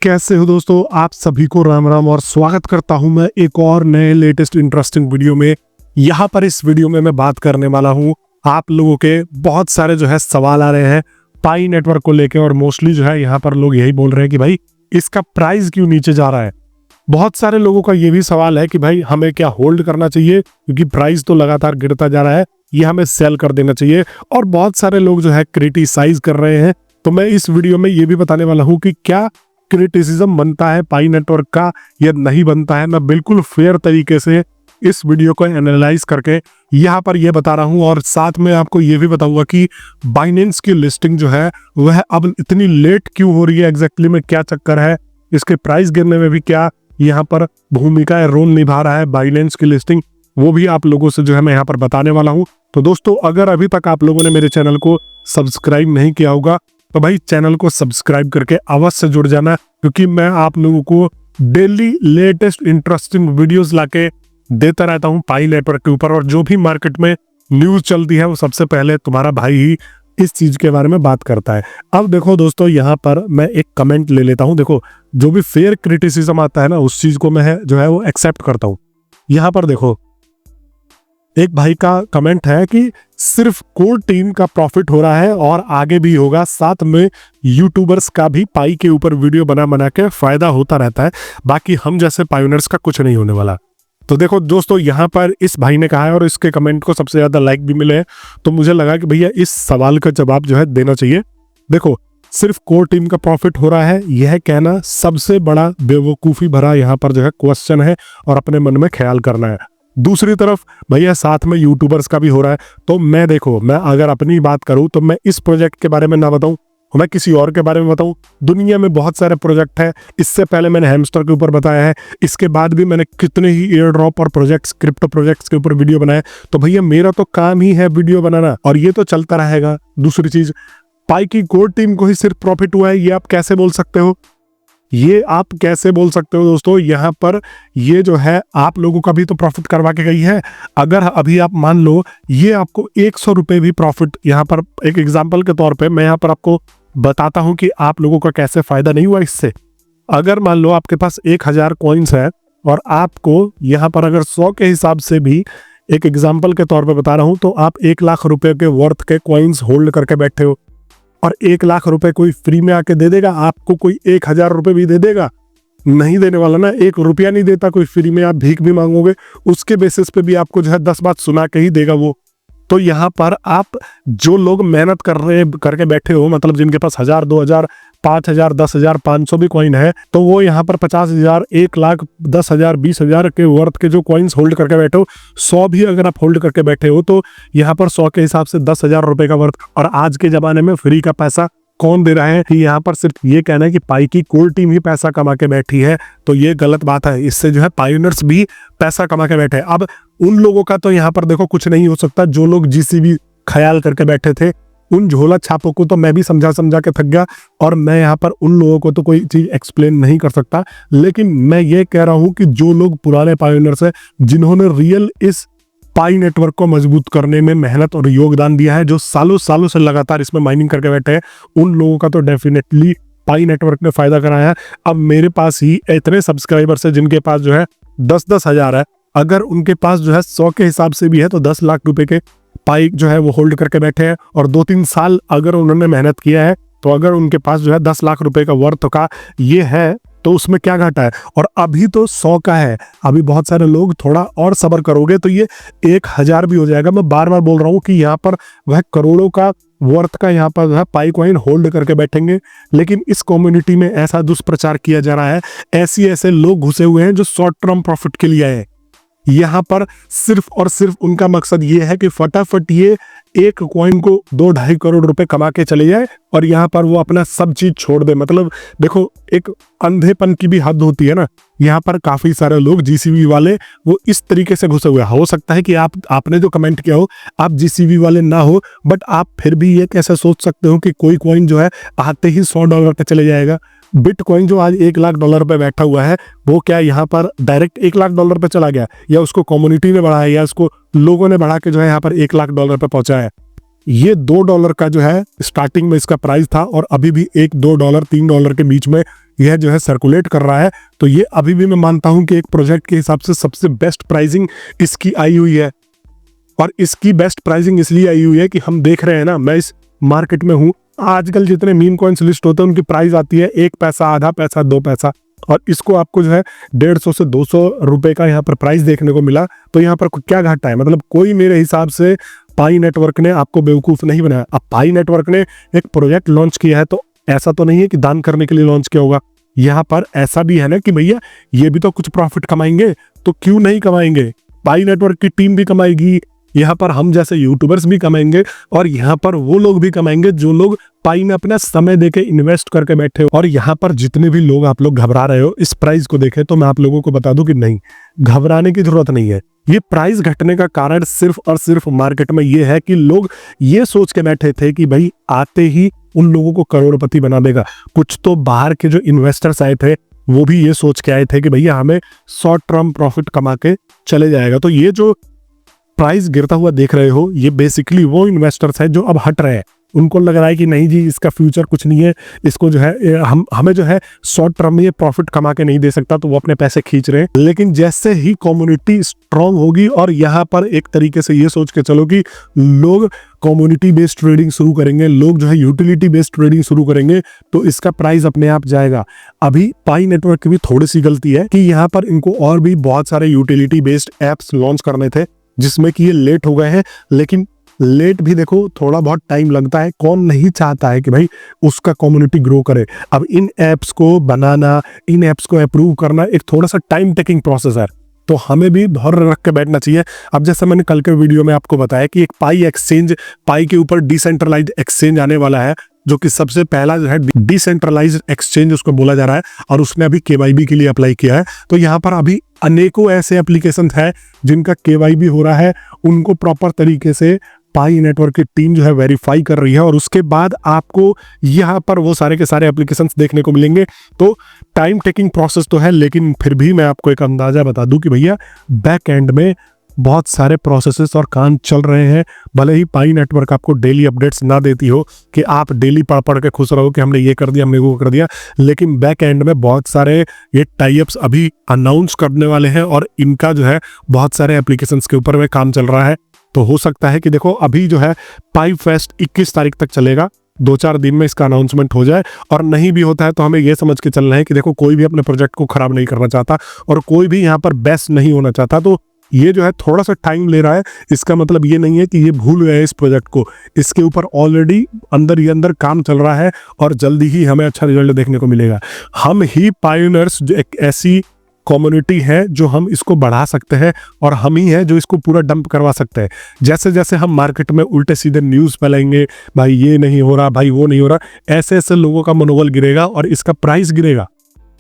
कैसे हो दोस्तों, आप सभी को राम राम और स्वागत करता हूं मैं एक और नए लेटेस्ट इंटरेस्टिंग वीडियो में। यहाँ पर इस वीडियो में मैं बात करने वाला हूं, आप लोगों के बहुत सारे जो है सवाल आ रहे हैं पाई नेटवर्क को लेके, और मोस्टली जो है यहाँ पर लोग यही बोल रहे हैं कि भाई इसका प्राइस क्यों नीचे जा रहा है। बहुत सारे लोगों का ये भी सवाल है कि भाई हमें क्या होल्ड करना चाहिए, क्योंकि प्राइस तो लगातार गिरता जा रहा है, ये हमें सेल कर देना चाहिए। और बहुत सारे लोग जो है क्रिटिसाइज कर रहे हैं। तो मैं इस वीडियो में ये भी बताने वाला हूँ कि क्या क्रिटिसिज्म बनता है पाई नेटवर्क का या नहीं बनता है। मैं बिल्कुल फेयर तरीके से इस वीडियो को एनालाइज करके यहाँ पर ये बता रहा हूँ, और साथ में आपको ये भी बताऊंगा कि बाइनेंस की लिस्टिंग जो है वह अब इतनी लेट क्यों हो रही है, एग्जैक्टली में क्या चक्कर है, इसके प्राइस गिरने में भी क्या यहाँ पर भूमिका रोल निभा रहा है बाइनेंस की लिस्टिंग, वो भी आप लोगों से जो है मैं यहाँ पर बताने वाला हूँ। तो दोस्तों, अगर अभी तक आप लोगों ने मेरे चैनल को सब्सक्राइब नहीं किया होगा तो भाई चैनल को सब्सक्राइब करके अवश्य जुड़ जाना, क्योंकि मैं आप लोगों को डेली लेटेस्ट इंटरेस्टिंग वीडियोस लाके देता रहता हूं पाई नेटवर्क के ऊपर। और जो भी मार्केट में न्यूज चलती है वो सबसे पहले तुम्हारा भाई ही इस चीज के बारे में बात करता है। अब देखो दोस्तों, यहाँ पर मैं एक कमेंट ले लेता हूं। देखो, जो भी फेयर क्रिटिसिज्म आता है ना, उस चीज को मैं जो है वो एक्सेप्ट करता हूं। यहाँ पर देखो, एक भाई का कमेंट है कि सिर्फ कोर टीम का प्रॉफिट हो रहा है और आगे भी होगा, साथ में यूट्यूबर्स का भी पाई के ऊपर वीडियो बना के फायदा होता रहता है, बाकी हम जैसे पायोनियर्स का कुछ नहीं होने वाला। तो देखो दोस्तों, यहाँ पर इस भाई ने कहा है और इसके कमेंट को सबसे ज्यादा लाइक भी मिले हैं, तो मुझे लगा कि भैया इस सवाल का जवाब जो है देना चाहिए। देखो, सिर्फ कोर टीम का प्रॉफिट हो रहा है, यह कहना सबसे बड़ा बेवकूफी भरा यहाँ पर जो है क्वेश्चन है, और अपने मन में ख्याल करना है। दूसरी तरफ भैया साथ में यूट्यूबर्स का भी हो रहा है। तो मैं मैं अगर अपनी बात करूं तो मैं इस प्रोजेक्ट के बारे में ना बताऊं, मैं किसी और के बारे में बताऊं। दुनिया में बहुत सारे प्रोजेक्ट हैं, इससे पहले मैंने हैमस्टर के ऊपर बताया है, इसके बाद भी मैंने कितने ही एयर ड्रॉप और प्रोजेक्ट्स, क्रिप्टो प्रोजेक्ट्स के ऊपर वीडियो बनाए। तो भैया मेरा तो काम ही है वीडियो बनाना, और ये तो चलता रहेगा। दूसरी चीज, पाई की कोर टीम को ही सिर्फ प्रॉफिट हुआ है, ये आप कैसे बोल सकते हो? ये आप कैसे बोल सकते हो दोस्तों? यहाँ पर ये जो है आप लोगों का भी तो प्रॉफिट करवा के गई है। अगर अभी आप मान लो ये आपको 100 रुपए भी प्रॉफिट, यहाँ पर एक एग्जांपल के तौर पे मैं यहाँ पर आपको बताता हूँ कि आप लोगों का कैसे फायदा नहीं हुआ इससे। अगर मान लो आपके पास 1000 कॉइन्स है और आपको यहाँ पर अगर 100 के हिसाब से भी, एक एग्जाम्पल के तौर पर बता रहा हूँ, तो आप 1 लाख रुपए के वर्थ के कॉइन्स होल्ड करके बैठे हो, और 1 लाख रुपए कोई फ्री में आके दे देगा आपको? कोई 1000 रुपए भी दे देगा? नहीं देने वाला ना। 1 रुपया नहीं देता कोई फ्री में, आप भीख भी मांगोगे उसके बेसिस पे भी आपको जो है 10 बात सुना के ही देगा वो। तो यहाँ पर आप जो लोग मेहनत करके बैठे हो, मतलब जिनके पास 1000, 2000, 5000, 10,000, 500 भी कॉइन है, तो वो यहाँ पर 50,000, 1 लाख, 10,000, 20,000 के वर्थ के जो कॉइन्स होल्ड करके बैठे हो, 100 भी अगर आप होल्ड करके बैठे हो तो यहाँ पर 100 के हिसाब से 10,000 रुपए का वर्थ। और आज के जमाने में फ्री का पैसा कौन दे रहा है? कि यहाँ पर सिर्फ ये कहना है कि पाई की कोर टीम ही पैसा कमा के बैठी है, तो ये गलत बात है। इससे जो है पायोनियर्स भी पैसा कमा के बैठे। अब उन लोगों का तो यहाँ पर देखो कुछ नहीं हो सकता, जो लोग जीसीबी ख्याल करके बैठे थे, उन झोला छापों को तो मैं भी समझा के थक गया, और मैं यहाँ पर उन लोगों को तो कोई चीज एक्सप्लेन नहीं कर सकता। लेकिन मैं ये कह रहा हूँ कि जो लोग पुराने पायोनियर्स है, जिन्होंने रियल इस पाई नेटवर्क को मजबूत करने में मेहनत और योगदान दिया है, जो सालों से लगातार इसमें माइनिंग करके बैठे हैं, उन लोगों का तो डेफिनेटली पाई नेटवर्क ने फायदा कराया है। अब मेरे पास ही इतने सब्सक्राइबर्स है जिनके पास जो है 10-10 हजार है, अगर उनके पास जो है 100 के हिसाब से भी है तो 10 लाख रुपए के पाई जो है वो होल्ड करके बैठे हैं, और 2-3 साल अगर उन्होंने मेहनत किया है, तो अगर उनके पास जो है 10 लाख रुपए का वर्थ का ये है, तो उसमें क्या घाटा है? और अभी तो 100 का है, अभी बहुत सारे लोग थोड़ा और सब्र करोगे तो ये 1000 भी हो जाएगा। मैं बार बार बोल रहा हूँ कि यहाँ पर वह करोड़ों का वर्थ का यहाँ पर वह पाई कॉइन होल्ड करके बैठेंगे। लेकिन इस कम्युनिटी में ऐसा दुष्प्रचार किया जा रहा है, ऐसे लोग घुसे हुए हैं जो शॉर्ट टर्म प्रॉफिट के लिए आए। यहाँ पर सिर्फ और सिर्फ उनका मकसद ये है कि फटाफट ये एक कॉइन को 2-2.5 करोड़ रुपए कमा के चले जाए, और यहाँ पर वो अपना सब चीज छोड़ दे। मतलब देखो, एक अंधेपन की भी हद होती है ना। यहाँ पर काफी सारे लोग जीसीबी वाले वो इस तरीके से घुसे हुए। हो सकता है कि आपने जो कमेंट किया हो आप जीसीबी वाले ना हो, बट आप फिर भी ये कैसे सोच सकते हो कि कोई कॉइन जो है आते ही $100 पे चले जाएगा। बिटकॉइन जो आज $1 लाख पे बैठा हुआ है, वो क्या यहाँ पर डायरेक्ट $1 लाख पे चला गया, या उसको कम्युनिटी ने बढ़ाया, या उसको लोगों ने बढ़ा के जो है यहाँ पर $1 लाख पे पहुंचा है? ये $2 का जो है स्टार्टिंग में इसका प्राइस था, और अभी भी $1, $2, $3 के बीच में यह जो है सर्कुलेट कर रहा है। तो ये अभी भी मैं मानता हूं कि एक प्रोजेक्ट के हिसाब से सबसे बेस्ट प्राइसिंग इसकी आई हुई है। और इसकी बेस्ट प्राइसिंग इसलिए आई हुई है कि हम देख रहे हैं ना, मैं इस मार्केट में हूं, आजकल जितने मीम कॉइन्स लिस्ट होते हैं उनकी प्राइस आती है 1 पैसा, आधा पैसा, 2 पैसा, और इसको आपको जो है 150 से 200 रुपए का यहाँ पर प्राइस देखने को मिला। तो यहाँ पर क्या घाटा है? मतलब कोई मेरे हिसाब से पाई नेटवर्क ने आपको बेवकूफ नहीं बनाया। अब पाई नेटवर्क ने एक प्रोजेक्ट लॉन्च किया है तो ऐसा तो नहीं है कि दान करने के लिए लॉन्च किया होगा। यहाँ पर ऐसा भी है ना कि भैया ये भी तो कुछ प्रॉफिट कमाएंगे, तो क्यों नहीं कमाएंगे? पाई नेटवर्क की टीम भी कमाएगी, यहाँ पर हम जैसे यूट्यूबर्स भी कमाएंगे, और यहाँ पर वो लोग भी कमाएंगे जो लोग पाई में अपना समय देके इन्वेस्ट करके बैठे हो। और यहाँ पर जितने भी लोग आप लोग घबरा रहे हो इस प्राइस को देखे, तो मैं आप लोगों को बता दूं कि नहीं, घबराने की जरूरत नहीं है। ये प्राइस घटने का कारण सिर्फ और सिर्फ मार्केट में ये है कि लोग ये सोच के बैठे थे कि भाई आते ही उन लोगों को करोड़पति बना देगा। कुछ तो बाहर के जो इन्वेस्टर्स आए थे वो भी ये सोच के आए थे कि भैया हमें शॉर्ट टर्म प्रॉफिट कमा के चले जाएगा। तो ये जो प्राइस गिरता हुआ देख रहे हो, ये बेसिकली वो इन्वेस्टर्स हैं जो अब हट रहे हैं। उनको लग रहा है कि नहीं जी, इसका फ्यूचर कुछ नहीं है, इसको जो है हमें जो है शॉर्ट टर्म में ये प्रॉफिट कमा के नहीं दे सकता, तो वो अपने पैसे खींच रहे हैं। लेकिन जैसे ही कम्युनिटी स्ट्रांग होगी और यहाँ पर एक तरीके से ये सोच के चलो कि लोग कम्युनिटी बेस्ड ट्रेडिंग शुरू करेंगे, लोग जो है यूटिलिटी बेस्ड ट्रेडिंग शुरू करेंगे, तो इसका प्राइस अपने आप जाएगा। अभी पाई नेटवर्क की भी थोड़ी सी गलती है कि यहाँ पर इनको और भी बहुत सारे यूटिलिटी बेस्ड एप्स लॉन्च करने थे, जिसमें कि ये लेट हो गए हैं। लेकिन लेट भी देखो थोड़ा बहुत टाइम लगता है, कौन नहीं चाहता है कि भाई उसका कम्युनिटी ग्रो करे। अब इन एप्स को बनाना, इन एप्स को अप्रूव करना एक थोड़ा सा टाइम टेकिंग प्रोसेस है, तो हमें भी धैर्य रख के बैठना चाहिए। अब जैसे मैंने कल के वीडियो में आपको बताया कि एक पाई एक्सचेंज, पाई के ऊपर डिसेंट्रलाइज्ड एक्सचेंज आने वाला है, जो कि सबसे पहला जो है डिसेंट्रलाइज्ड एक्सचेंज उसको बोला जा रहा है, और उसने अभी केवाईबी के लिए अप्लाई किया है। तो यहाँ पर अभी अनेकों ऐसे एप्लीकेशन है जिनका केवाईबी हो रहा है, उनको प्रॉपर तरीके से पाई नेटवर्क की टीम जो है वेरीफाई कर रही है, और उसके बाद आपको यहाँ पर वो सारे के सारे एप्लीकेशंस देखने को मिलेंगे। तो टाइम टेकिंग प्रोसेस तो है, लेकिन फिर भी मैं आपको एक अंदाजा बता दूं कि भैया बैक एंड में बहुत सारे प्रोसेसेस और काम चल रहे हैं। भले ही पाई नेटवर्क आपको डेली अपडेट्स ना देती हो कि आप डेली पढ़ के खुश रहो कि हमने ये कर दिया, हमने वो कर दिया, लेकिन बैक एंड में बहुत सारे ये टाई-अप्स अभी अनाउंस करने वाले हैं, और इनका जो है बहुत सारे एप्लीकेशंस के ऊपर में काम चल रहा है। तो हो सकता है कि देखो अभी जो है पाई फेस्ट 21 तारीख तक चलेगा, 2-4 दिन में इसका अनाउंसमेंट हो जाए। और नहीं भी होता है तो हमें यह समझ के चलना है कि देखो कोई भी अपने प्रोजेक्ट को खराब नहीं करना चाहता, और कोई भी यहाँ पर बेस्ट नहीं होना चाहता। तो ये जो है थोड़ा सा टाइम ले रहा है, इसका मतलब ये नहीं है कि ये भूल गए इस प्रोजेक्ट को। इसके ऊपर ऑलरेडी अंदर ही अंदर काम चल रहा है, और जल्दी ही हमें अच्छा रिजल्ट देखने को मिलेगा। हम ही पायोनियर्स जो एक ऐसी कम्युनिटी है जो हम इसको बढ़ा सकते हैं, और हम ही है जो इसको पूरा डंप करवा सकते हैं। जैसे जैसे हम मार्केट में उल्टे सीधे न्यूज़ फैलाएंगे, भाई ये नहीं हो रहा, भाई वो नहीं हो रहा, ऐसे ऐसे लोगों का मनोबल गिरेगा और इसका प्राइस गिरेगा।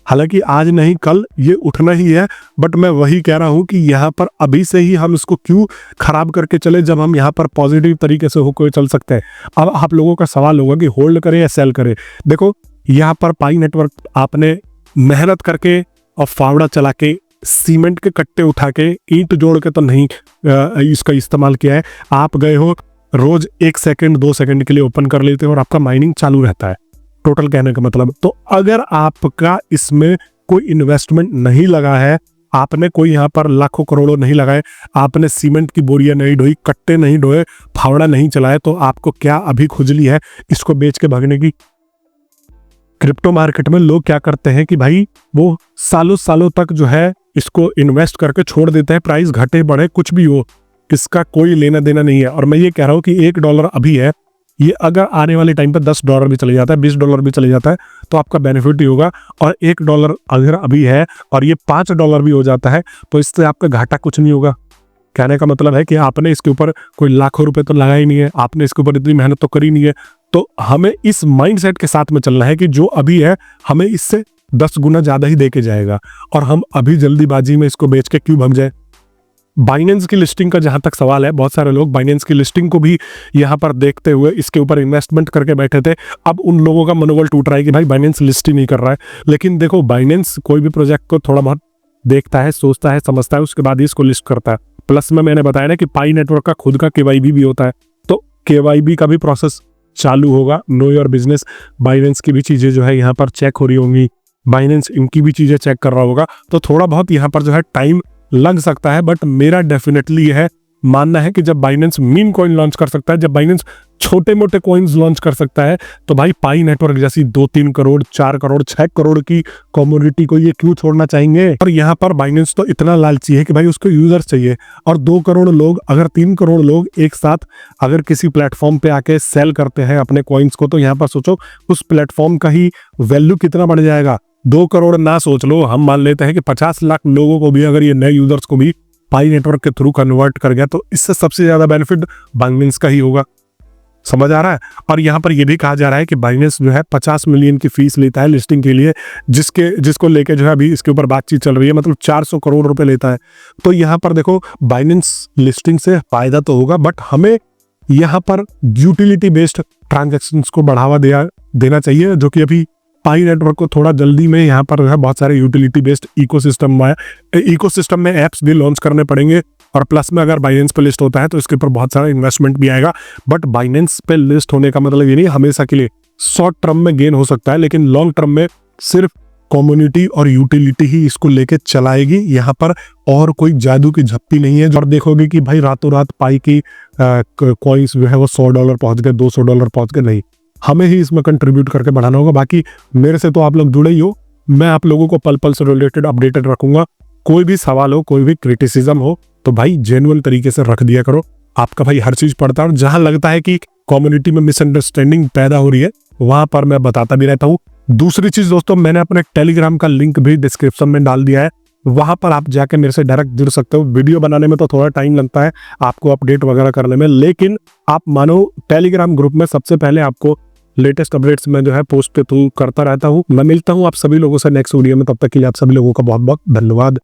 हालांकि आज नहीं कल ये उठना ही है, बट मैं वही कह रहा हूं कि यहाँ पर अभी से ही हम इसको क्यों खराब करके चले, जब हम यहाँ पर पॉजिटिव तरीके से होकर चल सकते हैं। अब आप लोगों का सवाल होगा कि होल्ड करें या सेल करें। देखो यहाँ पर पाई नेटवर्क आपने मेहनत करके और फावड़ा चला के, सीमेंट के कट्टे उठा के, ईंट जोड़ के तो नहीं इसका इस्तेमाल किया है। आप गए हो रोज 1 सेकंड 2 सेकंड के लिए ओपन कर लेते हो और आपका माइनिंग चालू रहता है। टोटल कहने का मतलब, तो अगर आपका इसमें कोई इन्वेस्टमेंट नहीं लगा है, आपने कोई यहाँ पर लाखों करोड़ों नहीं लगाए, आपने सीमेंट की बोरियां नहीं ढोई, कट्टे नहीं ढोए, फावड़ा नहीं चलाए, तो आपको क्या अभी खुजली है इसको बेच के भागने की? क्रिप्टो मार्केट में लोग क्या करते हैं कि भाई वो सालों सालों तक जो है इसको इन्वेस्ट करके छोड़ देते हैं, प्राइस घटे बढ़े कुछ भी हो, इसका कोई लेना देना नहीं है। और मैं ये कह रहा हूँ कि $1 अभी है, ये अगर आने वाले टाइम पर $10 भी चले जाता है, $20 भी चले जाता है, तो आपका बेनिफिट ही होगा। और $1 अगर अभी है और ये $5 भी हो जाता है, तो इससे आपका घाटा कुछ नहीं होगा। कहने का मतलब है कि आपने इसके ऊपर कोई लाखों रुपए तो लगाए नहीं है, आपने इसके ऊपर इतनी मेहनत तो करी नहीं है। तो हमें इस माइंडसेट के साथ में चलना है कि जो अभी है हमें इससे 10 गुना ज्यादा ही दे के जाएगा, और हम अभी जल्दीबाजी में इसको बेच के क्यों भाग जाए। बाइनेंस की लिस्टिंग का जहां तक सवाल है, बहुत सारे लोग बाइनेंस की लिस्टिंग को भी यहां पर देखते हुए इसके ऊपर इन्वेस्टमेंट करके बैठे थे। अब उन लोगों का मनोबल टूट रहा है कि भाई बाइनेंस लिस्ट ही नहीं कर रहा है। लेकिन देखो बाइनेंस कोई भी प्रोजेक्ट को थोड़ा बहुत देखता है, सोचता है, समझता है, उसके बाद ही इसको लिस्ट करता है। प्लस में मैंने बताया ना कि पाई नेटवर्क का खुद का केवाईबी भी होता है, तो केवाईबी का भी प्रोसेस चालू होगा। नो योर बिजनेस, बाइनेंस की भी चीजें जो है यहाँ पर चेक हो रही होंगी, बाइनेंस इनकी भी चीजें चेक कर रहा होगा, तो थोड़ा बहुत यहाँ पर जो है टाइम लग सकता है। बट मेरा डेफिनेटली यह मानना है कि जब बाइनेंस मीम कॉइन लॉन्च कर सकता है, जब बाइनेंस छोटे मोटे कॉइन्स लॉन्च कर सकता है, तो भाई पाई नेटवर्क जैसी 2-3 करोड़ 4 करोड़ 6 करोड़ की कम्युनिटी को ये क्यों छोड़ना चाहेंगे। और यहाँ पर बाइनेंस तो इतना लालची है कि भाई उसको यूजर्स चाहिए, और 2 करोड़ लोग अगर 3 करोड़ लोग एक साथ अगर किसी प्लेटफॉर्म पे आके सेल करते हैं अपने कॉइन्स को, तो यहाँ पर सोचो उस प्लेटफॉर्म का ही वैल्यू कितना बढ़ जाएगा। 2 करोड़ ना सोच लो, हम मान लेते हैं कि 50 लाख लोगों को भी अगर ये नए यूजर्स को भी पाई नेटवर्क के थ्रू कन्वर्ट कर गया, तो इससे सबसे ज्यादा बेनिफिट बाइनेंस का ही होगा। समझ आ रहा है। और यहाँ पर यह भी कहा जा रहा है कि बाइनेंस जो है 50 मिलियन की फीस लेता है लिस्टिंग के लिए, जिसको लेके जो है अभी इसके ऊपर बातचीत चल रही है, मतलब 400 करोड़ रुपए लेता है। तो यहाँ पर देखो बाइनेंस लिस्टिंग से फायदा तो होगा, बट हमें यहाँ पर यूटिलिटी बेस्ड ट्रांजेक्शन्स को बढ़ावा देना चाहिए, जो कि अभी पाई नेटवर्क को थोड़ा जल्दी में यहाँ पर है बहुत सारे यूटिलिटी बेस्ड इकोसिस्टम में एप्स भी लॉन्च करने पड़ेंगे। और प्लस में अगर बाइनेंस पे लिस्ट होता है तो इसके ऊपर बहुत सारा इन्वेस्टमेंट भी आएगा। बट बाइनेंस पे लिस्ट होने का मतलब ये नहीं हमेशा के लिए, शॉर्ट टर्म में गेन हो सकता है, लेकिन लॉन्ग टर्म में सिर्फ कम्युनिटी और यूटिलिटी ही इसको लेके चलाएगी। यहाँ पर और कोई जादू की झप्पी नहीं है। और देखोगे कि भाई रातों रात पाई की कॉइन्स जो है वो $100 पहुंच गए, $200 पहुंच गए, नहीं, हमें ही इसमें कंट्रीब्यूट करके बढ़ाना होगा। बाकी मेरे से तो आप लोग जुड़े ही हो, मैं आप लोगों को पल पल से रिलेटेड अपडेटेड रखूंगा। कोई भी सवाल हो, कोई भी क्रिटिसिज्म हो, तो भाई जेन्युइन तरीके से रख दिया करो। आपका भाई हर चीज पढ़ता है, और जहां लगता है कि कम्युनिटी में मिसअंडरस्टैंडिंग पैदा हो रही है वहां पर मैं बताता भी रहता हूँ। दूसरी चीज दोस्तों, मैंने अपने टेलीग्राम का लिंक भी डिस्क्रिप्शन में डाल दिया है, वहां पर आप जाके मेरे से डायरेक्ट जुड़ सकते हो। वीडियो बनाने में तो थोड़ा टाइम लगता है आपको अपडेट वगैरह करने में, लेकिन आप मानो टेलीग्राम ग्रुप में सबसे पहले आपको लेटेस्ट अपडेट्स में जो है पोस्ट के थ्रू करता रहता हूँ। मैं मिलता हूँ आप सभी लोगों से नेक्स्ट वीडियो में, तब तक के लिए आप सभी लोगों का बहुत बहुत धन्यवाद।